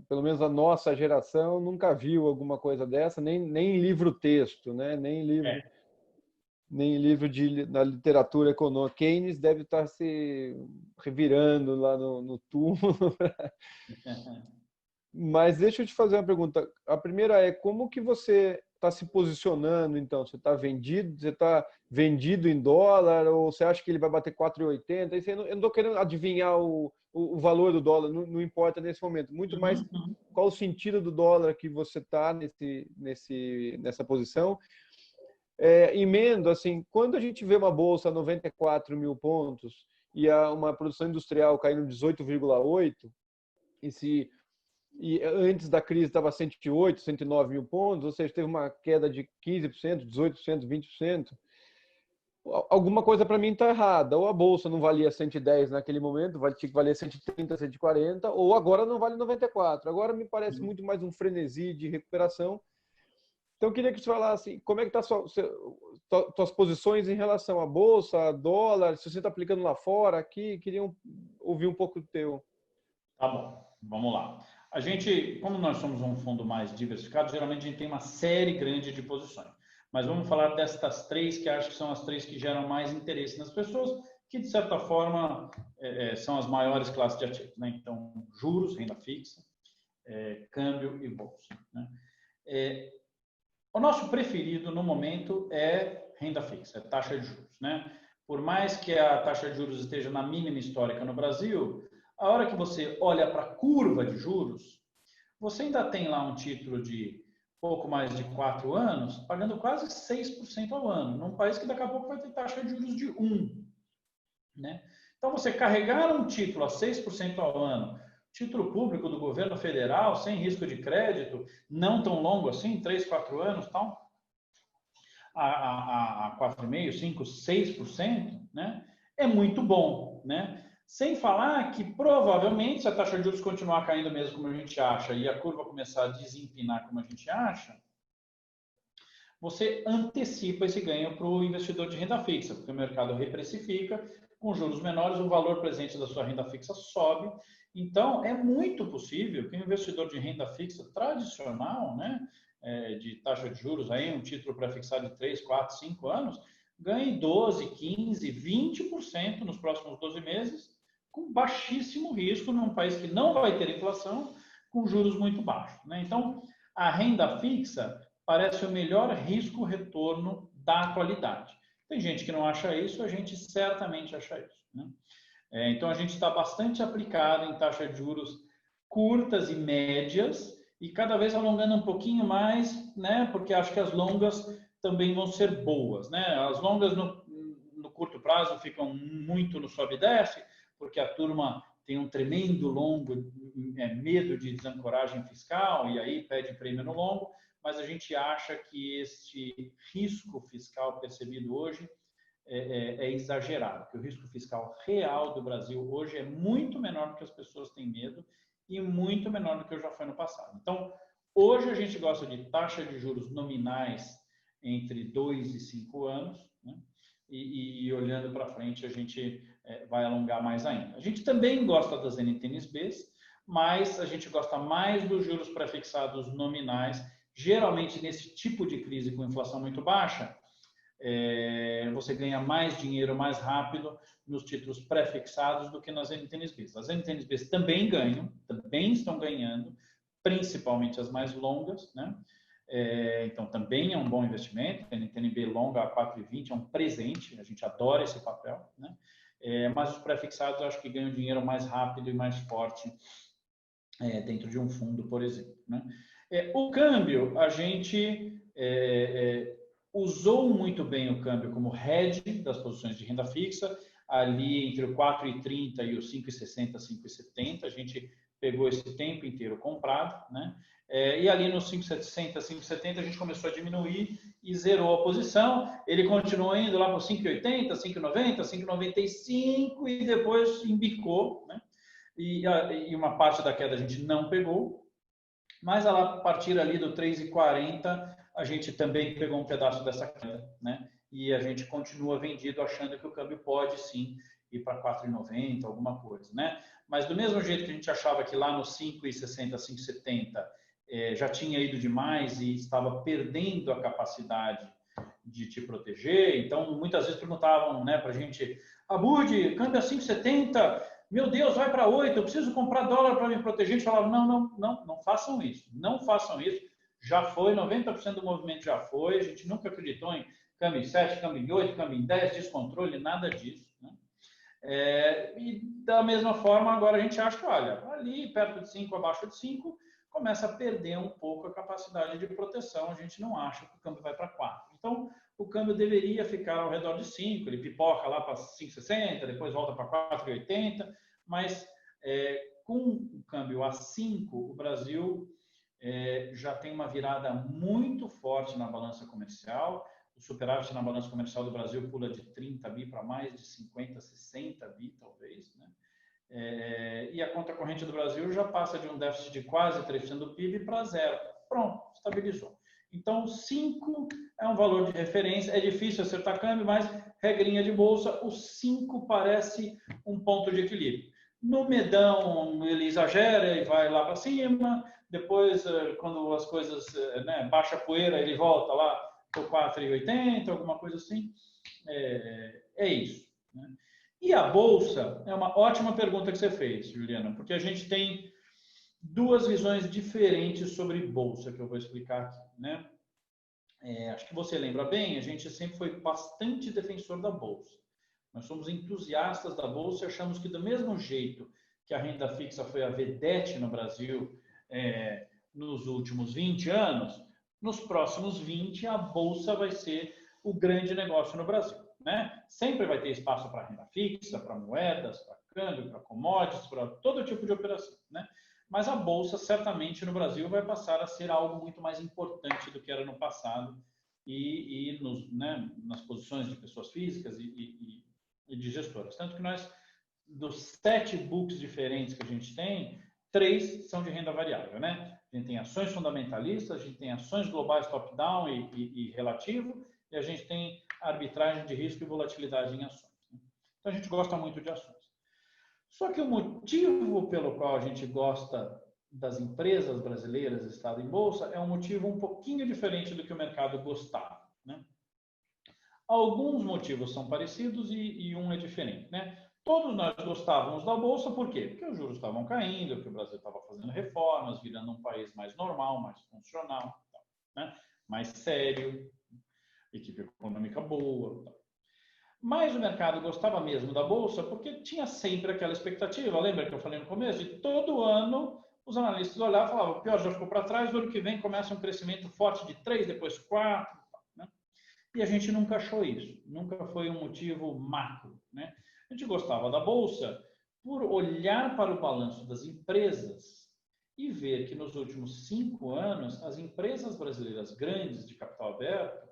pelo menos a nossa geração nunca viu alguma coisa dessa, nem livro-texto, né? Nem livro. nem livro na literatura econômica. Keynes deve estar se revirando lá no túmulo. Mas deixa eu te fazer uma pergunta. A primeira é, como que você está se posicionando, então? Você está vendido em dólar, ou você acha que ele vai bater 4,80? Eu não estou querendo adivinhar o valor do dólar, não importa nesse momento. Muito mais qual o sentido do dólar que você está nessa posição. Emendo, assim, quando a gente vê uma bolsa a 94 mil pontos e uma produção industrial caindo 18,8, e antes da crise estava 108, 109 mil pontos, ou seja, teve uma queda de 15%, 18%, 20%. Alguma coisa para mim está errada. Ou a bolsa não valia 110 naquele momento, tinha que valer 130, 140, ou agora não vale 94. Agora me parece muito mais um frenesi de recuperação. Então, eu queria que você falasse como é que estão suas posições em relação à bolsa, a dólar, se você está aplicando lá fora, aqui, queria ouvir um pouco do teu. Tá bom, vamos lá. A gente, como nós somos um fundo mais diversificado, geralmente a gente tem uma série grande de posições. Mas vamos falar destas três, que acho que são as três que geram mais interesse nas pessoas, que de certa forma são as maiores classes de ativos, né? Então, juros, renda fixa, câmbio e bolsa, né? O nosso preferido no momento é renda fixa, é taxa de juros, né? Por mais que a taxa de juros esteja na mínima histórica no Brasil, a hora que você olha para a curva de juros, você ainda tem lá um título de pouco mais de 4 anos, pagando quase 6% ao ano, num país que daqui a pouco vai ter taxa de juros de 1%, né? Então, você carregar um título a 6% ao ano, título público do governo federal, sem risco de crédito, não tão longo assim, 3, 4 anos, tal, a 4,5%, 5%, 6%, né? É muito bom, né? Sem falar que, provavelmente, se a taxa de juros continuar caindo mesmo como a gente acha e a curva começar a desempinar como a gente acha, você antecipa esse ganho para o investidor de renda fixa, porque o mercado reprecifica, com juros menores, o valor presente da sua renda fixa sobe. Então, é muito possível que o investidor de renda fixa tradicional, né, de taxa de juros, aí, um título pré-fixado de 3, 4, 5 anos, ganhe 12, 15, 20% nos próximos 12 meses, com baixíssimo risco, num país que não vai ter inflação, com juros muito baixos, né? Então, a renda fixa parece o melhor risco-retorno da atualidade. Tem gente que não acha isso, a gente certamente acha isso, né? Então, a gente está bastante aplicado em taxa de juros curtas e médias e cada vez alongando um pouquinho mais, né? Porque acho que as longas também vão ser boas, né? As longas no curto prazo ficam muito no sobe e desce, porque a turma tem um tremendo longo medo de desancoragem fiscal e aí pede prêmio no longo, mas a gente acha que este risco fiscal percebido hoje é exagerado, que o risco fiscal real do Brasil hoje é muito menor do que as pessoas têm medo e muito menor do que já foi no passado. Então, hoje a gente gosta de taxa de juros nominais entre 2 e 5 anos, né? E olhando para frente a gente vai alongar mais ainda. A gente também gosta das NTNBs, mas a gente gosta mais dos juros pré-fixados nominais. Geralmente, nesse tipo de crise com inflação muito baixa, você ganha mais dinheiro mais rápido nos títulos pré-fixados do que nas NTNBs. As NTNBs também ganham, também estão ganhando, principalmente as mais longas, né? Então, também é um bom investimento. A NTNB longa a 4,20 é um presente, a gente adora esse papel, né? Mas os pré-fixados eu acho que ganham dinheiro mais rápido e mais forte dentro de um fundo, por exemplo, né? O câmbio, a gente usou muito bem o câmbio como hedge das posições de renda fixa, ali entre o 4,30 e o 5,60, 5,70, a gente pegou esse tempo inteiro comprado, né? E ali no 5,60, 5,70 a gente começou a diminuir e zerou a posição. Ele continuou indo lá para o 5,80, 5,90, 5,95 e depois embicou, né? E uma parte da queda a gente não pegou, mas a partir ali do 3,40 a gente também pegou um pedaço dessa queda, né? E a gente continua vendido achando que o câmbio pode sim ir para 4,90, alguma coisa, né? Mas do mesmo jeito que a gente achava que lá no 5,60, 5,70 já tinha ido demais e estava perdendo a capacidade de te proteger. Então, muitas vezes perguntavam, né, para a gente, Abud, câmbio a 5,70, meu Deus, vai para 8, eu preciso comprar dólar para me proteger. A gente falava, não façam isso, não façam isso. Já foi, 90% do movimento já foi, a gente nunca acreditou em câmbio em 7, câmbio em 8, câmbio em 10, descontrole, nada disso, né? E da mesma forma, agora a gente acha que, olha, ali perto de 5, abaixo de 5, começa a perder um pouco a capacidade de proteção, a gente não acha que o câmbio vai para 4. Então, o câmbio deveria ficar ao redor de 5, ele pipoca lá para 5,60, depois volta para 4,80, mas com o câmbio a 5, o Brasil já tem uma virada muito forte na balança comercial. O superávit na balança comercial do Brasil pula de 30 bi para mais de 50, 60 bi, talvez, né? E a conta corrente do Brasil já passa de um déficit de quase 3% do PIB para 0. Pronto, estabilizou. Então, 5 é um valor de referência. É difícil acertar câmbio, mas regrinha de bolsa, o 5 parece um ponto de equilíbrio. No medão, ele exagera e vai lá para cima. Depois, quando as coisas, né, baixa a poeira, ele volta lá para 4,80, alguma coisa assim. É isso, né? E a Bolsa é uma ótima pergunta que você fez, Juliana, porque a gente tem duas visões diferentes sobre Bolsa, que eu vou explicar aqui, né? Acho que você lembra bem, a gente sempre foi bastante defensor da Bolsa. Nós somos entusiastas da Bolsa e achamos que do mesmo jeito que a renda fixa foi a vedete no Brasil nos últimos 20 anos, nos próximos 20, a Bolsa vai ser o grande negócio no Brasil, né? Sempre vai ter espaço para renda fixa, para moedas, para câmbio, para commodities, para todo tipo de operação, né? Mas a Bolsa, certamente, no Brasil vai passar a ser algo muito mais importante do que era no passado e né, nas posições de pessoas físicas e de gestoras. Tanto que nós, dos 7 books diferentes que a gente tem, 3 são de renda variável, né? A gente tem ações fundamentalistas, a gente tem ações globais top-down e relativo, e a gente tem arbitragem de risco e volatilidade em ações, né? Então, a gente gosta muito de ações. Só que o motivo pelo qual a gente gosta das empresas brasileiras listadas em bolsa é um motivo um pouquinho diferente do que o mercado gostava, né? Alguns motivos são parecidos e um é diferente, né? Todos nós gostávamos da bolsa, por quê? Porque os juros estavam caindo, porque o Brasil estava fazendo reformas, virando um país mais normal, mais funcional, né? Mais sério, equipe econômica boa. Mas o mercado gostava mesmo da bolsa porque tinha sempre aquela expectativa. Lembra que eu falei no começo? De todo ano os analistas olhavam e falavam: o pior já ficou para trás, no ano que vem começa um crescimento forte de 3, depois 4. Né? E a gente nunca achou isso. Nunca foi um motivo macro, né? A gente gostava da bolsa por olhar para o balanço das empresas e ver que nos últimos 5 anos as empresas brasileiras grandes de capital aberto,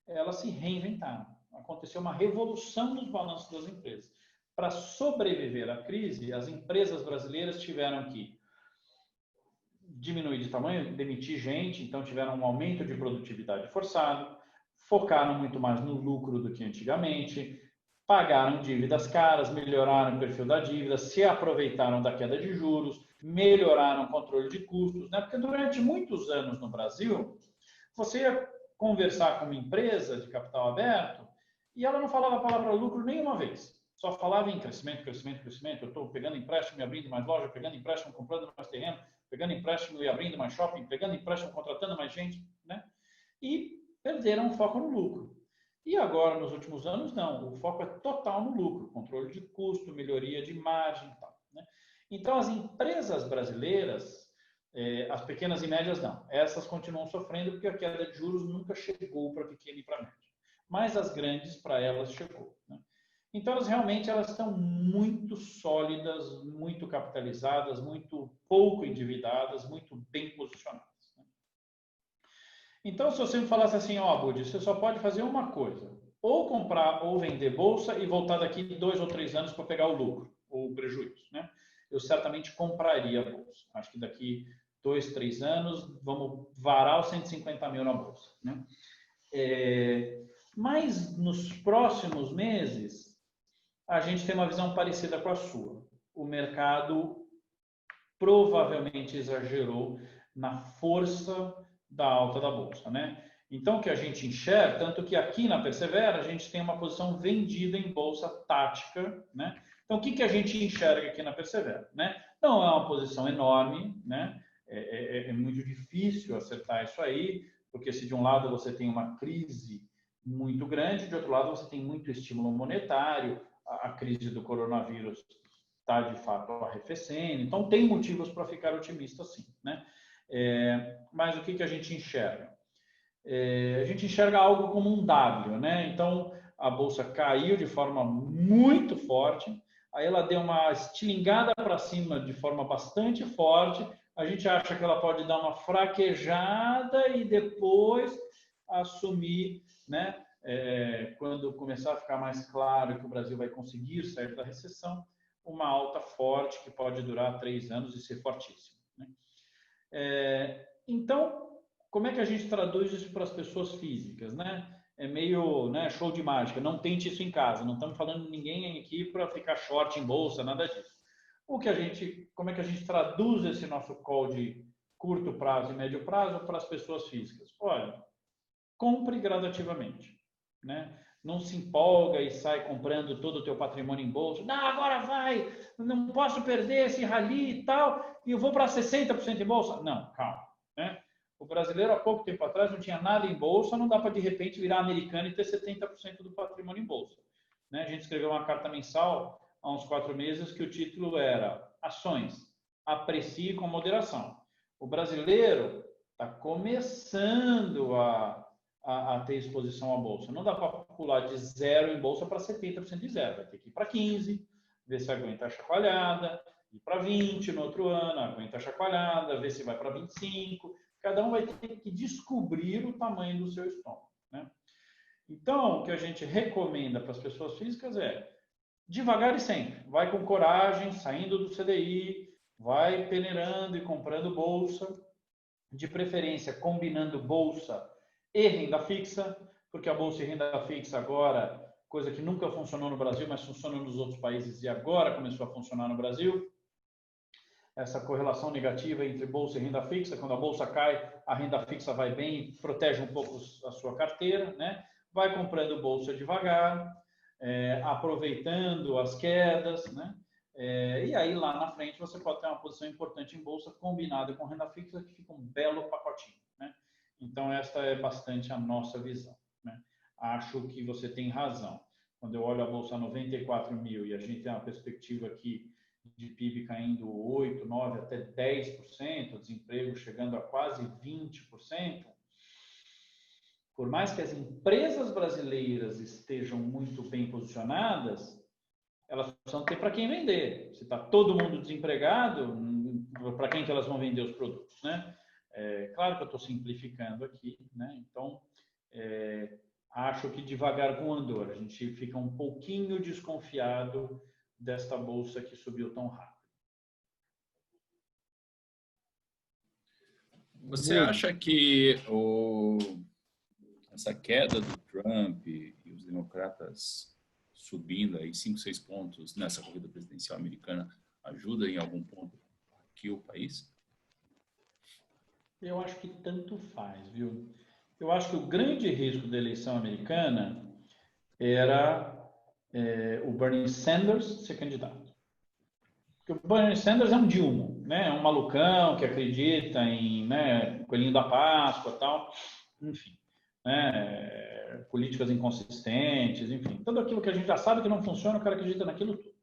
elas se reinventaram. Aconteceu uma revolução nos balanços das empresas. Para sobreviver à crise, as empresas brasileiras tiveram que diminuir de tamanho, demitir gente, então tiveram um aumento de produtividade forçado, focaram muito mais no lucro do que antigamente, pagaram dívidas caras, melhoraram o perfil da dívida, se aproveitaram da queda de juros, melhoraram o controle de custos, né? Porque durante muitos anos no Brasil, você ia conversar com uma empresa de capital aberto e ela não falava a palavra lucro nenhuma vez. Só falava em crescimento, crescimento, crescimento. Eu estou pegando empréstimo e abrindo mais loja, pegando empréstimo, comprando mais terreno, pegando empréstimo e abrindo mais shopping, pegando empréstimo, contratando mais gente, né? E perderam o foco no lucro. E agora, nos últimos anos, não. O foco é total no lucro, controle de custo, melhoria de margem e tal, né? Então, as empresas brasileiras, as pequenas e médias, não. Essas continuam sofrendo porque a queda de juros nunca chegou para pequena e para média. Mas as grandes, para elas, chegou, né? Então, elas estão muito sólidas, muito capitalizadas, muito pouco endividadas, muito bem posicionadas, né? Então, se você me falasse assim, ó, Budi, você só pode fazer uma coisa, ou comprar ou vender bolsa e voltar daqui 2 ou 3 anos para pegar o lucro ou o prejuízo, né? Eu certamente compraria a bolsa. Acho que daqui 2, 3 anos vamos varar os 150 mil na bolsa, né? Mas nos próximos meses, a gente tem uma visão parecida com a sua. O mercado provavelmente exagerou na força da alta da bolsa, né? Então, o que a gente enxerga, tanto que aqui na Persevera a gente tem uma posição vendida em bolsa tática, né? Então, o que a gente enxerga aqui na Persevera, né? Não é uma posição enorme, né? É muito difícil acertar isso aí, porque se de um lado você tem uma crise muito grande, de outro lado você tem muito estímulo monetário, a crise do coronavírus está de fato arrefecendo, então tem motivos para ficar otimista sim, né? Mas o que a gente enxerga? A gente enxerga algo como um W, né? Então a bolsa caiu de forma muito forte, aí ela deu uma estilingada para cima de forma bastante forte, a gente acha que ela pode dar uma fraquejada e depois assumir, né? Quando começar a ficar mais claro que o Brasil vai conseguir sair da recessão, uma alta forte que pode durar 3 anos e ser fortíssima, né? Então, como é que a gente traduz isso para as pessoas físicas, né? É meio, né, show de mágica. Não tente isso em casa. Não estamos falando de ninguém aqui para ficar short em bolsa, nada disso. Como é que a gente traduz esse nosso call de curto prazo e médio prazo para as pessoas físicas? Olha, compre gradativamente, né? Não se empolga e sai comprando todo o teu patrimônio em bolsa. Não, agora vai, não posso perder esse rally e tal, e eu vou para 60% em bolsa. Não, calma, né? O brasileiro, há pouco tempo atrás, não tinha nada em bolsa, não dá para, de repente, virar americano e ter 70% do patrimônio em bolsa, né? A gente escreveu uma carta mensal há uns 4 meses que o título era Ações, aprecie com moderação. O brasileiro está começando a ter exposição à bolsa. Não dá para pular de 0 em bolsa para 70% de zero. Vai ter que ir para 15, ver se aguenta a chacoalhada, ir para 20 no outro ano, aguenta a chacoalhada, ver se vai para 25. Cada um vai ter que descobrir o tamanho do seu estômago, né? Então, o que a gente recomenda para as pessoas físicas é devagar e sempre. Vai com coragem, saindo do CDI, vai peneirando e comprando bolsa, de preferência combinando bolsa e renda fixa, porque a bolsa e renda fixa agora, coisa que nunca funcionou no Brasil, mas funciona nos outros países e agora começou a funcionar no Brasil. Essa correlação negativa entre bolsa e renda fixa, quando a bolsa cai, a renda fixa vai bem e protege um pouco a sua carteira, né? Vai comprando bolsa devagar, aproveitando as quedas, né? E aí lá na frente você pode ter uma posição importante em bolsa combinada com renda fixa que fica um belo pacotinho, né? Então esta é bastante a nossa visão, né? Acho que você tem razão. Quando eu olho a bolsa a 94 mil e a gente tem uma perspectiva aqui de PIB caindo 8, 9, até 10%, desemprego chegando a quase 20%, por mais que as empresas brasileiras estejam muito bem posicionadas, elas precisam ter para quem vender. Se está todo mundo desempregado, para quem que elas vão vender os produtos, né? Claro que eu estou simplificando aqui, né? Então, acho que devagar com o andor. A gente fica um pouquinho desconfiado desta bolsa que subiu tão rápido. Você acha que essa queda do Trump e os democratas subindo aí 5, 6 pontos nessa corrida presidencial americana ajuda em algum ponto aqui o país? Eu acho que tanto faz, viu? Eu acho que o grande risco da eleição americana era o Bernie Sanders ser candidato. Porque o Bernie Sanders é um Dilma, né? É um malucão que acredita em, né, coelhinho da Páscoa e tal, enfim, né? Políticas inconsistentes, enfim, tudo aquilo que a gente já sabe que não funciona, o cara acredita naquilo tudo.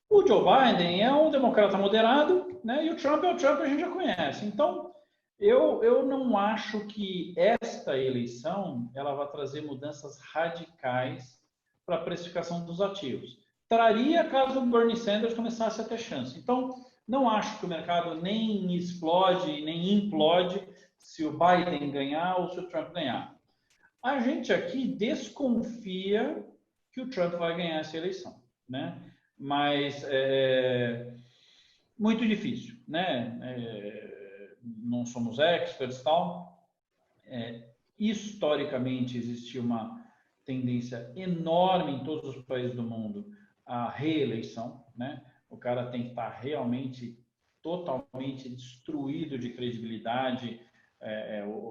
O Joe Biden é um democrata moderado, né? E o Trump é o Trump que a gente já conhece. Então, eu não acho que esta eleição ela vai trazer mudanças radicais para a precificação dos ativos. Traria caso o Bernie Sanders começasse a ter chance. Então, não acho que o mercado nem explode, nem implode se o Biden ganhar ou se o Trump ganhar. A gente aqui desconfia que o Trump vai ganhar essa eleição, né? Mas muito difícil, né? Não somos experts e tal. Historicamente, existe uma tendência enorme em todos os países do mundo à reeleição, né? O cara tem que estar realmente totalmente destruído de credibilidade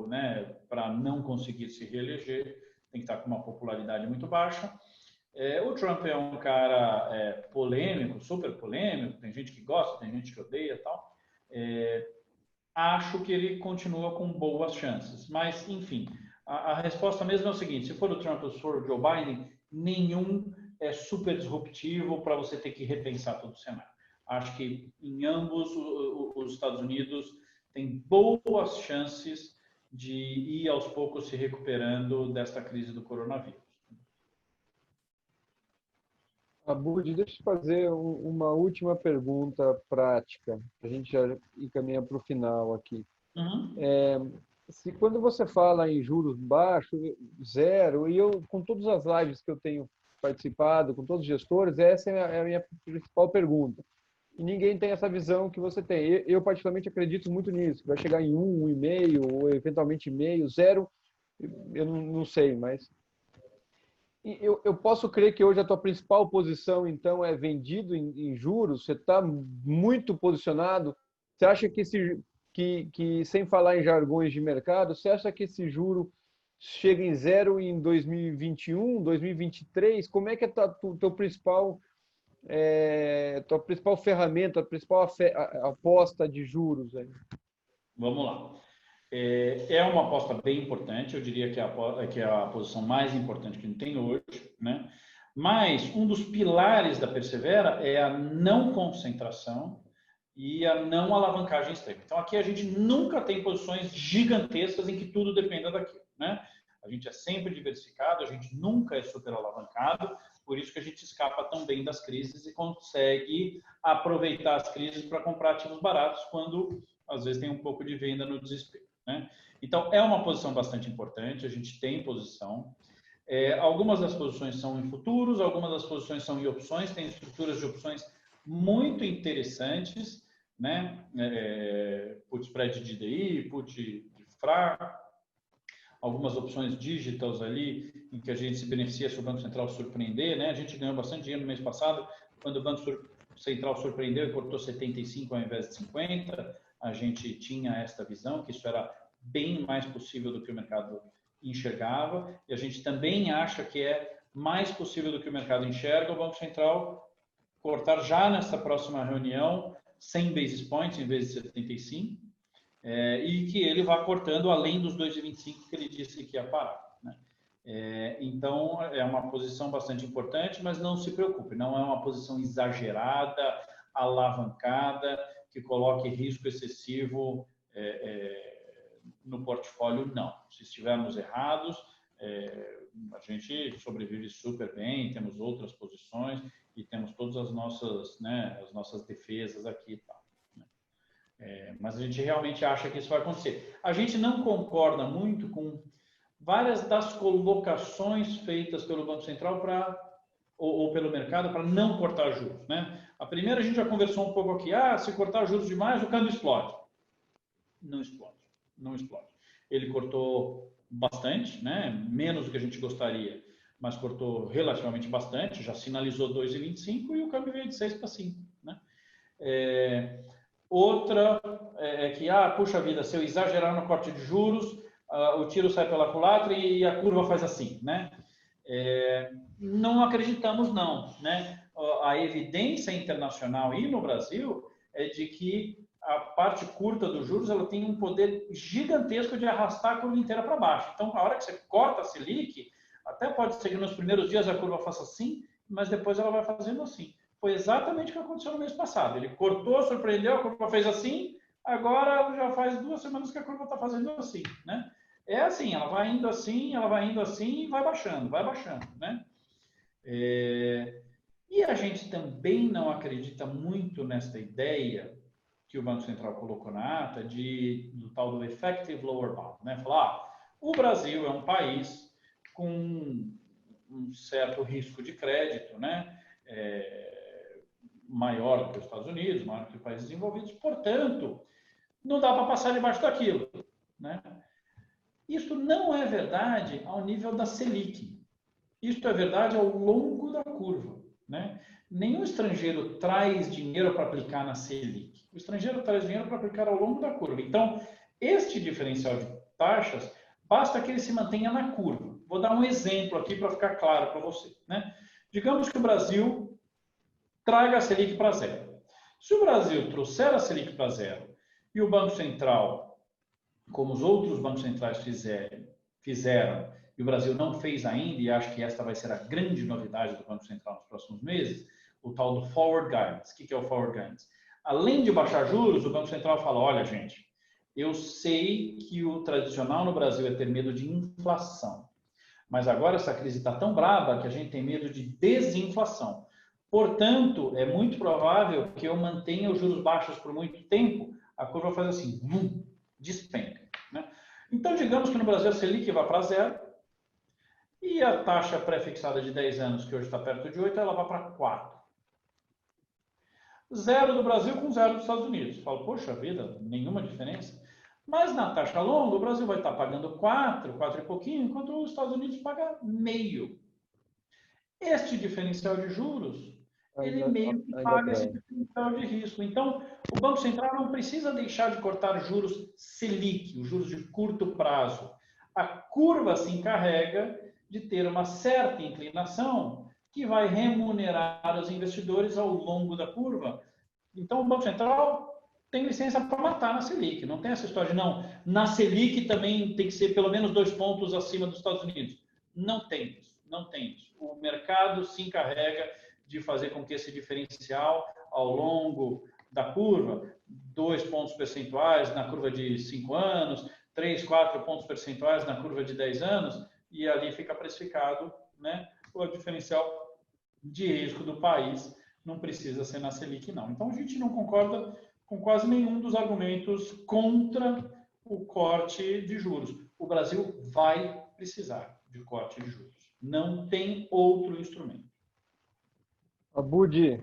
né, para não conseguir se reeleger, tem que estar com uma popularidade muito baixa. O Trump é um cara polêmico, super polêmico, tem gente que gosta, tem gente que odeia e tal. Acho que ele continua com boas chances. Mas, enfim, a resposta mesmo é o seguinte: se for o Trump ou se for o Joe Biden, nenhum é super disruptivo para você ter que repensar todo o cenário. Acho que em ambos os Estados Unidos tem boas chances de ir aos poucos se recuperando desta crise do coronavírus. Abud, deixa eu fazer uma última pergunta prática. A gente já encaminha para o final aqui. Uhum. Quando você fala em juros baixos, zero, e eu, com todas as lives que eu tenho participado, com todos os gestores, essa é a minha principal pergunta. E ninguém tem essa visão que você tem. Eu particularmente acredito muito nisso, que vai chegar em 1, 1,5, ou eventualmente meio, zero, eu não sei, mas... Eu posso crer que hoje a tua principal posição, então, é vendido em juros? Você está muito posicionado? Você acha que, sem falar em jargões de mercado, você acha que esse juro chega em zero em 2021, 2023? Como é que é tua principal ferramenta, a principal aposta de juros aí? Vamos lá. É uma aposta bem importante, eu diria que é a posição mais importante que a gente tem hoje, né? Mas um dos pilares da Persevera é a não concentração e a não alavancagem extrema. Então aqui a gente nunca tem posições gigantescas em que tudo dependa daquilo, né? A gente é sempre diversificado, a gente nunca é super alavancado, por isso que a gente escapa tão bem das crises e consegue aproveitar as crises para comprar ativos baratos quando às vezes tem um pouco de venda no desespero, né? Então, é uma posição bastante importante, a gente tem posição. Algumas das posições são em futuros, algumas das posições são em opções, tem estruturas de opções muito interessantes, né? Put spread de DI, put de FRA, algumas opções digitals ali, em que a gente se beneficia se o Banco Central surpreender, né? A gente ganhou bastante dinheiro no mês passado, quando o Banco Central surpreendeu e cortou 75 ao invés de 50, a gente tinha esta visão, que isso era bem mais possível do que o mercado enxergava, e a gente também acha que é mais possível do que o mercado enxerga o Banco Central cortar já nessa próxima reunião 100 basis points em vez de 75, e que ele vá cortando além dos 2,25 que ele disse que ia parar, né? Então, é uma posição bastante importante, mas não se preocupe, não é uma posição exagerada, alavancada, que coloque risco excessivo no portfólio, não. Se estivermos errados, a gente sobrevive super bem, temos outras posições e temos todas as nossas defesas aqui e tal. Mas a gente realmente acha que isso vai acontecer. A gente não concorda muito com várias das colocações feitas pelo Banco Central ou pelo mercado para não cortar juros, né? A primeira a gente já conversou um pouco aqui. Se cortar juros demais, o câmbio explode. Não explode. Não explode. Ele cortou bastante, né? Menos do que a gente gostaria, mas cortou relativamente bastante. Já sinalizou 2,25 e o câmbio veio de 6 para 5, né? Outra é que, puxa vida, se eu exagerar no corte de juros, o tiro sai pela culatra e a curva faz assim, né? Não acreditamos, não, né? A evidência internacional e no Brasil é de que a parte curta dos juros ela tem um poder gigantesco de arrastar a curva inteira para baixo. Então, a hora que você corta a Selic, até pode ser que nos primeiros dias a curva faça assim, mas depois ela vai fazendo assim. Foi exatamente o que aconteceu no mês passado. Ele cortou, surpreendeu, a curva fez assim, agora já faz 2 semanas que a curva está fazendo assim, né? É assim, ela vai indo assim, e vai baixando, né? E a gente também não acredita muito nesta ideia que o Banco Central colocou na ata do tal do effective lower bound, né? Falar, o Brasil é um país com um certo risco de crédito, né? Maior do que os Estados Unidos, maior do que os países desenvolvidos, portanto, não dá para passar debaixo daquilo, né? Isso não é verdade ao nível da Selic. Isso é verdade ao longo da curva, né? Nenhum estrangeiro traz dinheiro para aplicar na Selic. O estrangeiro traz dinheiro para aplicar ao longo da curva. Então, Este diferencial de taxas, basta que ele se mantenha na curva. Vou dar um exemplo aqui para ficar claro para você, né? Digamos que o Brasil traga a Selic para zero. Se o Brasil trouxer a Selic para zero e o Banco Central, como os outros bancos centrais fizeram, e o Brasil não fez ainda, e acho que esta vai ser a grande novidade do Banco Central nos próximos meses, o tal do Forward Guidance. O que é o Forward Guidance? Além de baixar juros, o Banco Central fala, olha, gente, eu sei que o tradicional no Brasil é ter medo de inflação, mas agora essa crise está tão braba que a gente tem medo de desinflação. Portanto, é muito provável que eu mantenha os juros baixos por muito tempo, a curva faz assim, despenca. Né? Então, digamos que no Brasil a Selic vai para zero e a taxa pré-fixada de 10 anos, que hoje está perto de 8, ela vai para 4. Zero do Brasil com zero dos Estados Unidos. Falo, poxa vida, nenhuma diferença. Mas na taxa longa, o Brasil vai estar pagando 4 e pouquinho, enquanto os Estados Unidos pagam meio. Este diferencial de juros, ele meio que paga esse diferencial de risco. Então, o Banco Central não precisa deixar de cortar juros Selic, os juros de curto prazo. A curva se encarrega de ter uma certa inclinação que vai remunerar os investidores ao longo da curva. Então, o Banco Central tem licença para matar na Selic. Não tem essa história de, não, na Selic também tem que ser pelo menos 2 pontos acima dos Estados Unidos. Não tem isso, não tem isso. O mercado se encarrega de fazer com que esse diferencial, ao longo da curva, 2 pontos percentuais na curva de 5 anos, 3, 4 pontos percentuais na curva de 10 anos, e ali fica precificado, né, o diferencial de risco do país. Não precisa ser na Selic, não. Então, a gente não concorda com quase nenhum dos argumentos contra o corte de juros. O Brasil vai precisar de corte de juros. Não tem outro instrumento. Abud,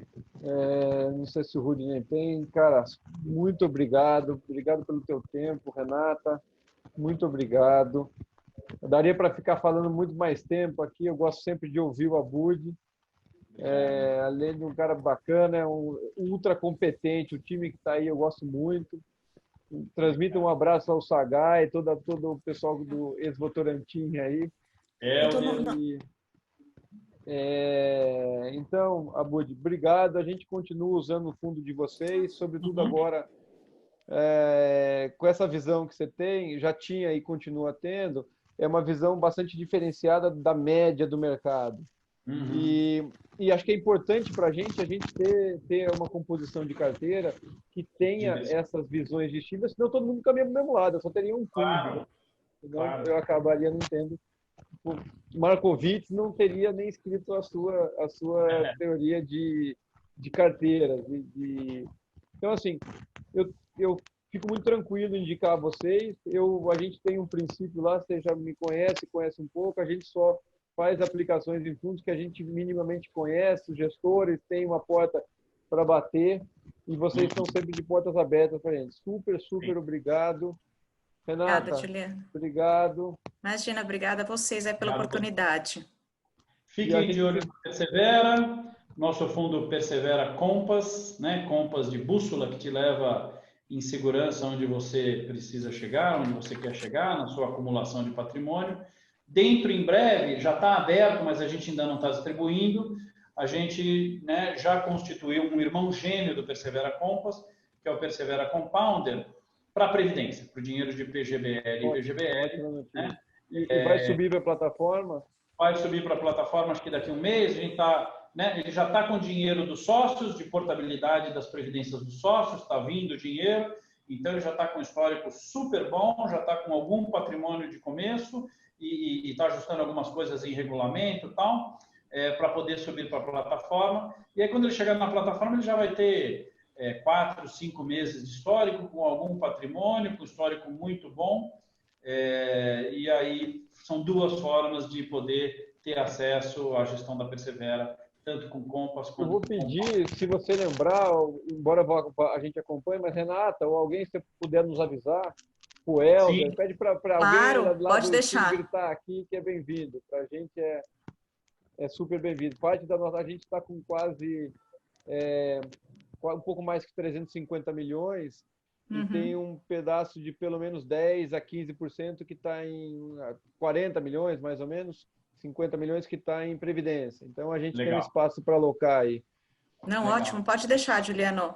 não sei se o Rudinei tem, cara, muito obrigado. Obrigado pelo teu tempo, Renata. Muito obrigado. Eu daria para ficar falando muito mais tempo aqui. Eu gosto sempre de ouvir o Abud. Além de um cara bacana, é um ultra competente. O time que está aí eu gosto muito. Transmita um abraço ao Sagai, todo o pessoal do ex-Votorantim aí. Então, Abud, obrigado. A gente continua usando o fundo de vocês, sobretudo agora com essa visão que você tem, já tinha e continua tendo, é uma visão bastante diferenciada da média do mercado. E acho que é importante para a gente ter uma composição de carteira que tenha essas visões distintas, senão todo mundo caminha para o mesmo lado, eu só teria um fundo. Senão eu acabaria não tendo. O Markowitz não teria nem escrito a sua teoria de carteiras. Então, assim, eu fico muito tranquilo em indicar a vocês. A gente tem um princípio lá, você já me conhece um pouco, a gente só faz aplicações em fundos que a gente minimamente conhece, os gestores têm uma porta para bater e vocês estão sempre de portas abertas para a gente. Super obrigado. Renata, obrigada, Juliana. Obrigado. Imagina, obrigada a vocês pela oportunidade. Fiquem de olho no Persevera, nosso fundo Persevera Compass, né? Compass de bússola que te leva em segurança onde você precisa chegar, onde você quer chegar, na sua acumulação de patrimônio. Dentro, em breve, já está aberto, mas a gente ainda não está distribuindo. A gente, né, já constituiu um irmão gêmeo do Persevera Compass, que é o Persevera Compounder, para a Previdência, para o dinheiro de PGBL e VGBL. Né? E vai subir para a plataforma? Vai subir para a plataforma, acho que daqui a um mês. A gente né, ele já está com dinheiro dos sócios, de portabilidade das previdências dos sócios, está vindo dinheiro, então ele já está com um histórico super bom, já está com algum patrimônio de começo e está ajustando algumas coisas em regulamento e tal, para poder subir para a plataforma. E aí, quando ele chegar na plataforma, ele já vai ter 4, 5 meses de histórico, com algum patrimônio, com histórico muito bom. E aí são 2 formas de poder ter acesso à gestão da Persevera, tanto com Compass quanto com... Eu vou pedir, se você lembrar, embora a gente acompanhe, mas Renata, ou alguém, se puder nos avisar, o Helder, pede para claro, alguém lá pode do deixar. time gritar aqui que é bem-vindo. Para a gente é super bem-vindo. Parte da nossa, a gente está com quase um pouco mais que 350 milhões e tem um pedaço de pelo menos 10 a 15% que está em 40 milhões, mais ou menos, 50 milhões que está em previdência. Então, a gente tem um espaço para alocar aí. Não, ótimo. Pode deixar, Juliano.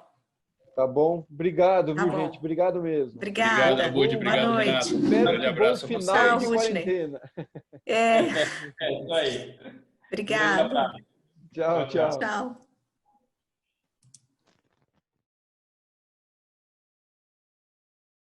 Tá bom? Obrigado, Tá viu, bom. gente? Obrigado mesmo. Obrigada. Obrigado, Budi. Obrigado, Boa Renato. noite. Um grande abraço. Bom final de Tchau, quarentena. É, É isso aí. obrigada. Tchau, tchau. Tchau.